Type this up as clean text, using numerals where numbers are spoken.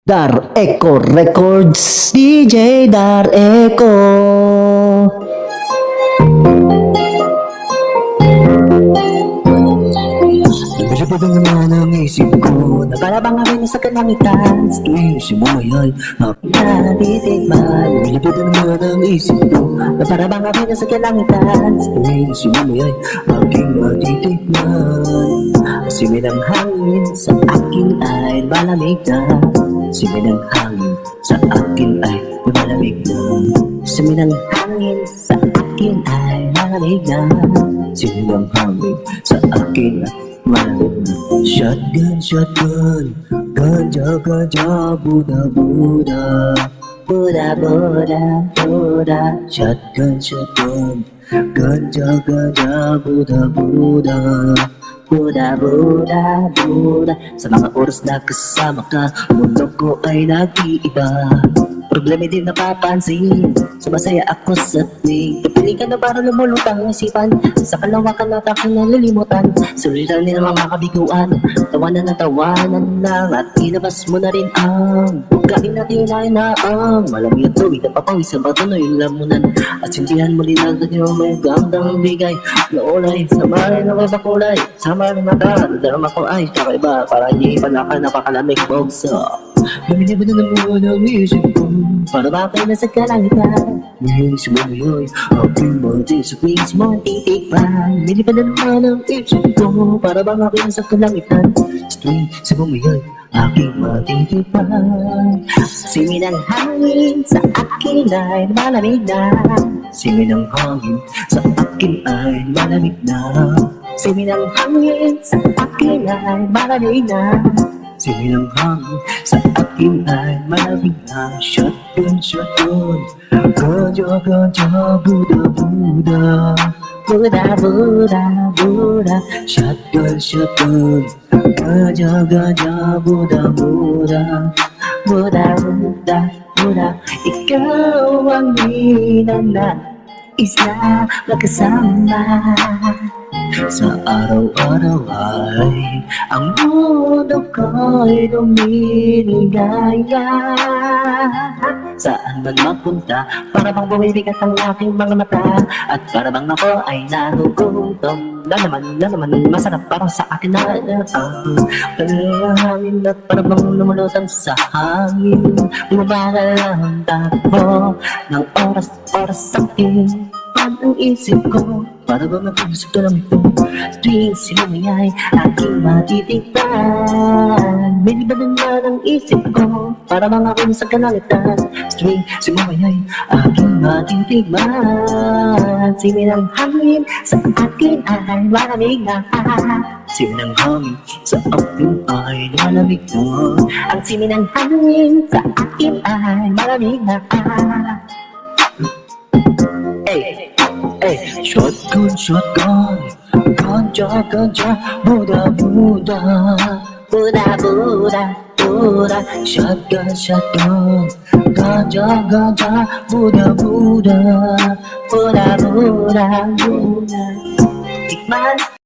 Dar Echo Records, DJ Dar Echo. Lumilipad ang naman ang isip ko na para bang ako'y nasa kalangitan. Sa tuwing sumumayay, ako'y natitigman. Lumilipad ang naman ang isip ko na para bang ako'y nasa kalangitan. Sa tuwing sumumayay, aking matitigman. Simi ng hangin sa akin ay malamig na. Simi ng hangin sa akin ay malamig na. Simi ng hangin sa akin ay malamig na. Simi ng hangin sa akin ay malamig na. Shotgun, shotgun, ganja, ganja, Buddha, Buddha, Buddha, Buddha, Buddha. Shotgun, shotgun, ganja, ganja, Buddha, Buddha, Buddha, Buddha, Buddha. Sa mga oras na kasama ka, mundo ko ay nag-iiba. Problema din napapansin, sumasaya ako sa tuwing kapiling ka na para lumulutang ang isipan. Sa kalawakan at aking nalilimutan, sulitan din ang mga kabiguan. Tawanan na tawanan lang at inabas mo na rin ang bukain natin ay naang malamig at tuwid na papawis ang patuloy yung lamunan. At sintihan mo din ang kanyang may gandang bigay na ulay sa maray na may bakulay. Sa maray na mata, darama ko ay kakaiba para hindi pa napakalamig bogso. Lumilipad na naman ang isip ko para ba kayo nasa kalangitan. Ngayon sumuyoy, aking mga sa wings mo titikpan. Lumilipad na naman ang isip ko para ba kayo nasa kalangitan. String sumuyoy, aking matitikpan. Simi ng hangin sa akin ay malamig na. Simi ng hangin sa akin ay malamig na. Simi ng hangin sa akin ay malamig na. Simi ng hangin sa akin ay malamig na. Shotgun, shotgun, ganja, ganja, Buddha, Buddha, Buddha, Buddha, Buddha. Shotgun, shotgun, ganja, ganja, Buddha, Buddha, Buddha, Buddha, Buddha. Ikaw ang ninanais na magkasama. Sa araw-araw ay ang mundo ko'y lumiligaya. Saan man mapunta, para bang bumibigat ang aking mga mata. At para bang ako ay nagugutom. Na naman, masarap para sa akin na hangin at para bang lumulutan sa hangin. Lumagal ang takbo ng oras-oras sa akin. Ang isip ko, para ba mag-usap ka lang ito? Tuwing sinumiyay, aking matitignan. May liba naman ang isip ko, para mga ako sa kalangitan. Tuwing sinumiyay, aking matitignan. Simi ng hangin sa akin ay malamig na. Simi ng hangin sa akin ay malamig na. Ang simi ng hangin sa akin ay malamig na. Shotgun, shotgun, ganja, ganja, Buddha, Buddha, Buddha, Buddha, Buddha. Shotgun, shotgun, ganja, ganja, Buddha, Buddha, Buddha, Buddha, Buddha. Tikman